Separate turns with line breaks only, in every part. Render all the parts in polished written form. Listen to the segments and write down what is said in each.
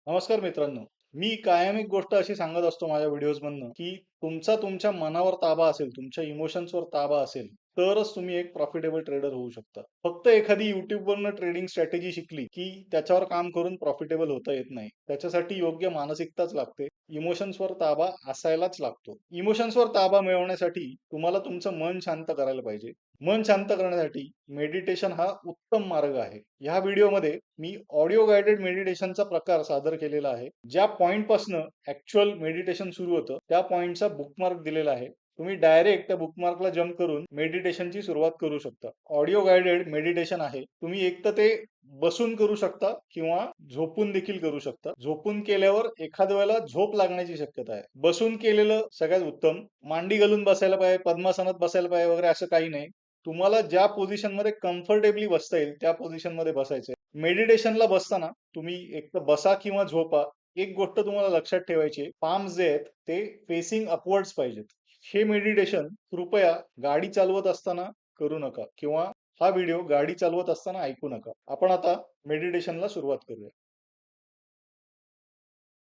नमस्कार मित्रांनो. मी कायम एक गोष्ट अशी सांगत असतो माझ्या व्हिडिओजमधनं, की तुमच्या मनावर ताबा असेल, तुमच्या इमोशन्सवर ताबा असेल, तरच तुम्ही एक प्रॉफिटेबल ट्रेडर होऊ शकता. फक्त एखादी YouTubeवरनं ट्रेडिंग स्ट्रॅटेजी शिकली, की त्याच्यावर काम करून प्रॉफिटेबल होता येत नाही. त्याच्यासाठी योग्य मानसिकताच लागते. इमोशन्सवर ताबा असायलाच लागतो. इमोशन्सवर ताबा मिळवण्यासाठी तुम्हाला तुमचं मन शांत करायला पाहिजे. मन शांत करण्यासाठी मेडिटेशन हा उत्तम मार्ग आहे. ह्या व्हिडिओमध्ये मी ऑडिओ गाइडेड मेडिटेशनचा प्रकार सादर केलेला आहे. ज्या पॉइंट पासनं ऍक्च्युअल मेडिटेशन सुरू होतं त्या पॉइंटचा बुकमार्क दिलेला आहे. तुम्ही डायरेक्ट त्या बुकमार्कला जम्प करून मेडिटेशनची सुरुवात करू शकता. ऑडिओ गाइडेड मेडिटेशन आहे. तुम्ही एक तर ते बसून करू शकता किंवा झोपून देखील करू शकता. झोपून केल्यावर एखाद्या वेळेला झोप लागण्याची शक्यता आहे. बसून केलेलं सगळ्यात उत्तम. मांडी घालून बसायला पाहिजे, पद्मासनात बसायला पाहिजे वगैरे असं काही नाही. तुम्हाला ज्या पोझिशन मध्ये कम्फर्टेबली बसता येईल त्या पोझिशन मध्ये बसायचंय. मेडिटेशनला बसताना तुम्ही एक तर बसा किंवा झोपा. एक गोष्ट तुम्हाला लक्षात ठेवायची आहे, पाम्स जे आहेत ते फेसिंग अपवर्ड्स पाहिजेत. हे मेडिटेशन कृपया गाडी चालवत असताना करू नका किंवा हा व्हिडिओ गाडी चालवत असताना ऐकू नका. आपण आता मेडिटेशनला सुरुवात करूया.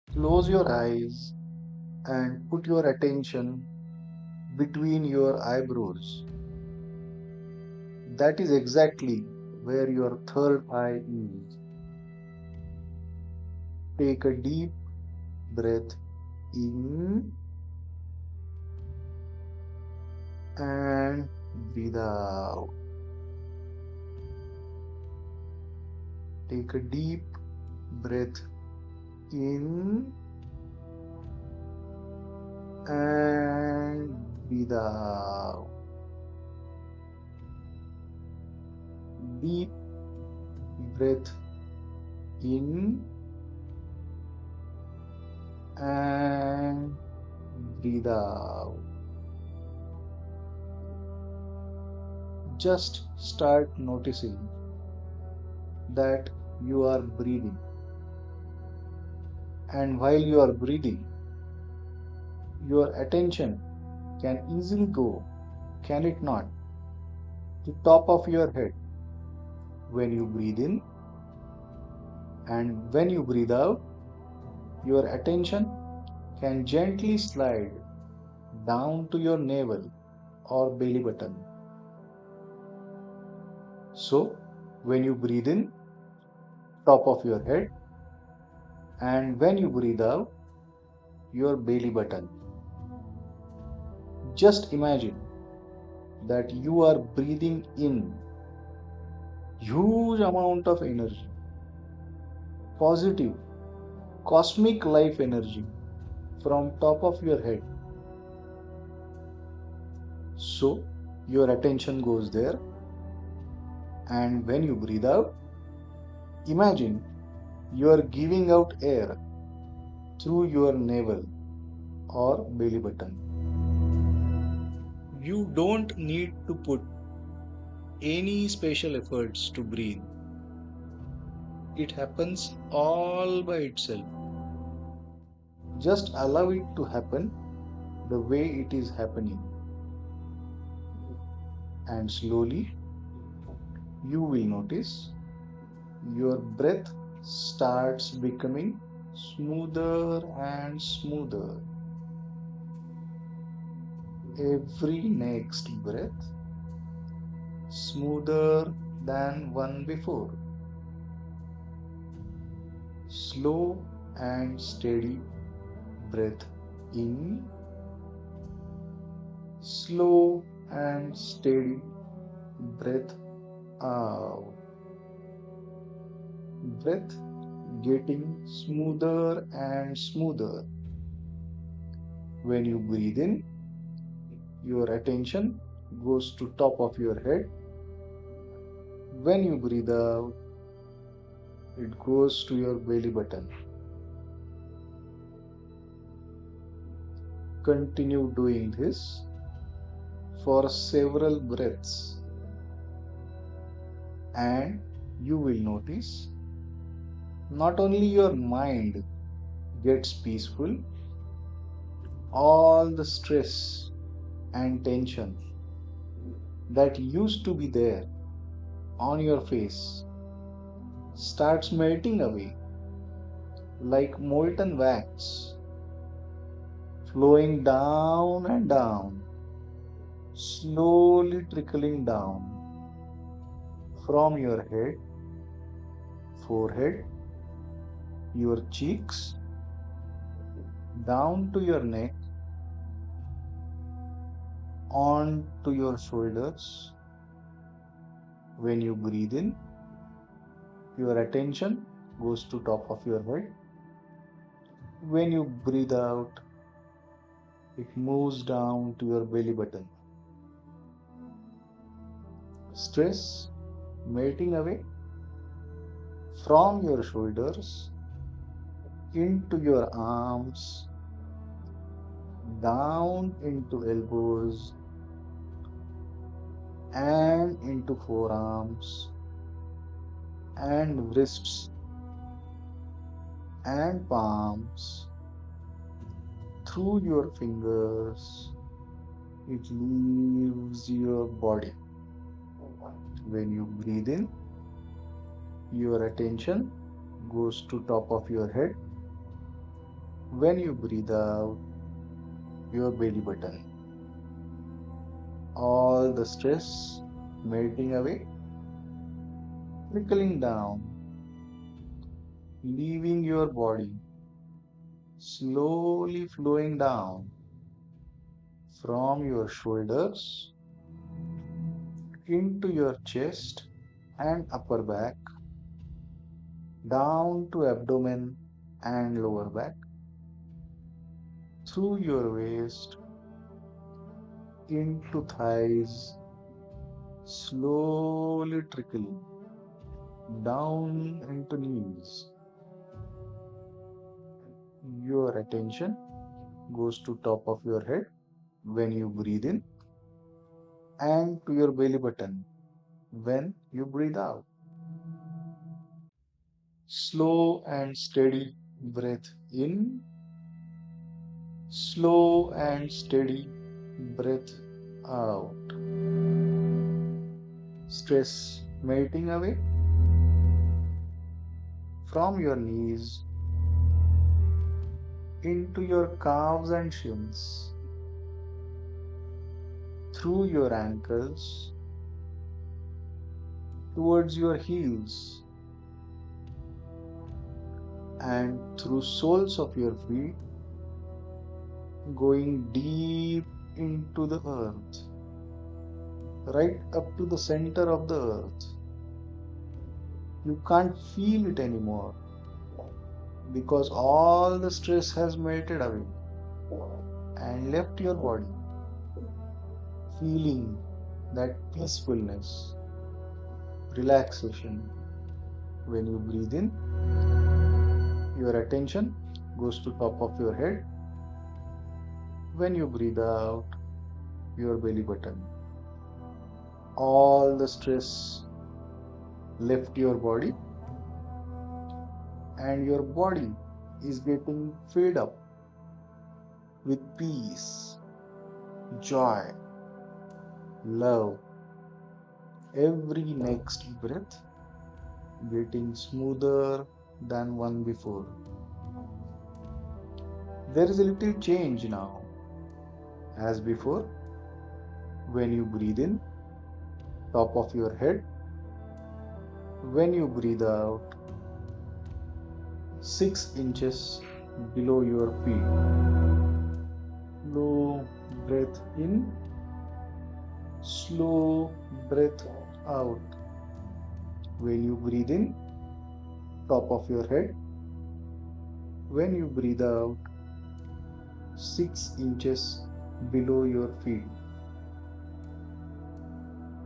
Close your eyes and put your attention between your eyebrows. That is exactly where your third eye is. Take a deep breath in and breathe out. Take a deep breath in and breathe out. Deep breath in and breathe out. Just start noticing that you are breathing. And while you are breathing, your attention can easily go, can it not, to top of your head when you breathe in, and when you breathe out, your attention can gently slide down to your navel or belly button. So, when you breathe in, top of your head, and when you breathe out, your belly button. Just imagine that you are breathing in huge amount of energy, positive, cosmic life energy from top of your head. So your attention goes there, and when you breathe out, imagine you are giving out air through your navel or belly button.
You don't need to put any special efforts to breathe. It happens all by itself.
Just allow it to happen the way it is happening, and slowly you will notice your breath starts becoming smoother and smoother. Every next breath smoother than one before. Slow and steady breath in, slow and steady breath out. Breath getting smoother and smoother. When you breathe in, your attention goes to top of your head. When you breathe out, it goes to your belly button. Continue doing this for several breaths, and you will notice not only your mind gets peaceful, all the stress and tension that used to be there on your face starts melting away like molten wax, flowing down and down, slowly trickling down from your head, forehead, your cheeks, down to your neck, on to your shoulders. When you breathe in, your attention goes to top of your head. When you breathe out, it moves down to your belly button. Stress melting away from your shoulders into your arms, down into elbows and into forearms and wrists and palms, through your fingers. It leaves your body. When you breathe in, your attention goes to top of your head. When you breathe out, your belly button. All the stress melting away, trickling down, leaving your body, slowly flowing down from your shoulders into your chest and upper back, down to abdomen and lower back, through your waist, into thighs, slowly trickling down into knees. Your attention goes to top of your head when you breathe in and to your belly button when you breathe out. Slow and steady breath in, slow and steady breath out. Stress melting away from your knees into your calves and shins, through your ankles, towards your heels, and through soles of your feet, going deep into the earth, right up to the center of the earth. You can't feel it anymore because all the stress has melted away and left your body, feeling that peacefulness, relaxation. When you breathe in, your attention goes to top of your head. When you breathe out, your belly button. All the stress left your body and your body is getting filled up with peace, joy, love. Every next breath getting smoother than one before. There is a little change now. As before, when you breathe in, top of your head. When you breathe out, 6 inches below your feet. Slow breath in, slow breath out. When you breathe in, top of your head. When you breathe out, 6 inches below your feet.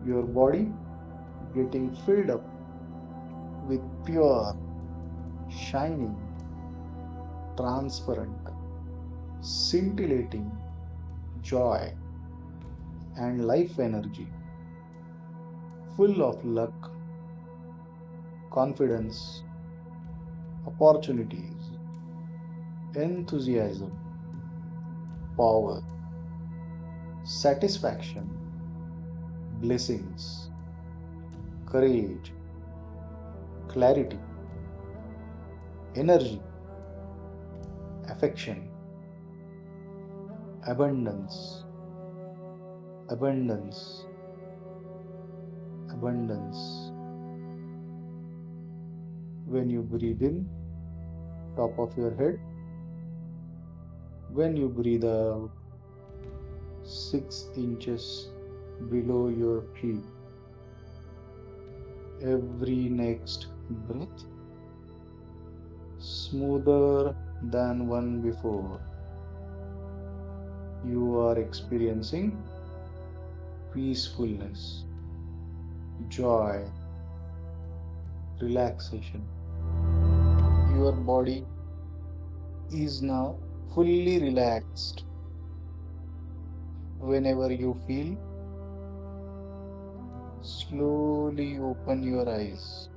Your body getting filled up with pure, shining, transparent, scintillating joy and life energy, full of luck, confidence, opportunities, enthusiasm, power, satisfaction, blessings, courage, clarity, energy, affection, abundance, abundance, abundance. When you breathe in, top of your head. When you breathe out, 6 inches below your feet. Every next breath smoother than one before. You are experiencing peacefulness, joy, relaxation. Your body is now fully relaxed. Whenever you feel, slowly open your eyes.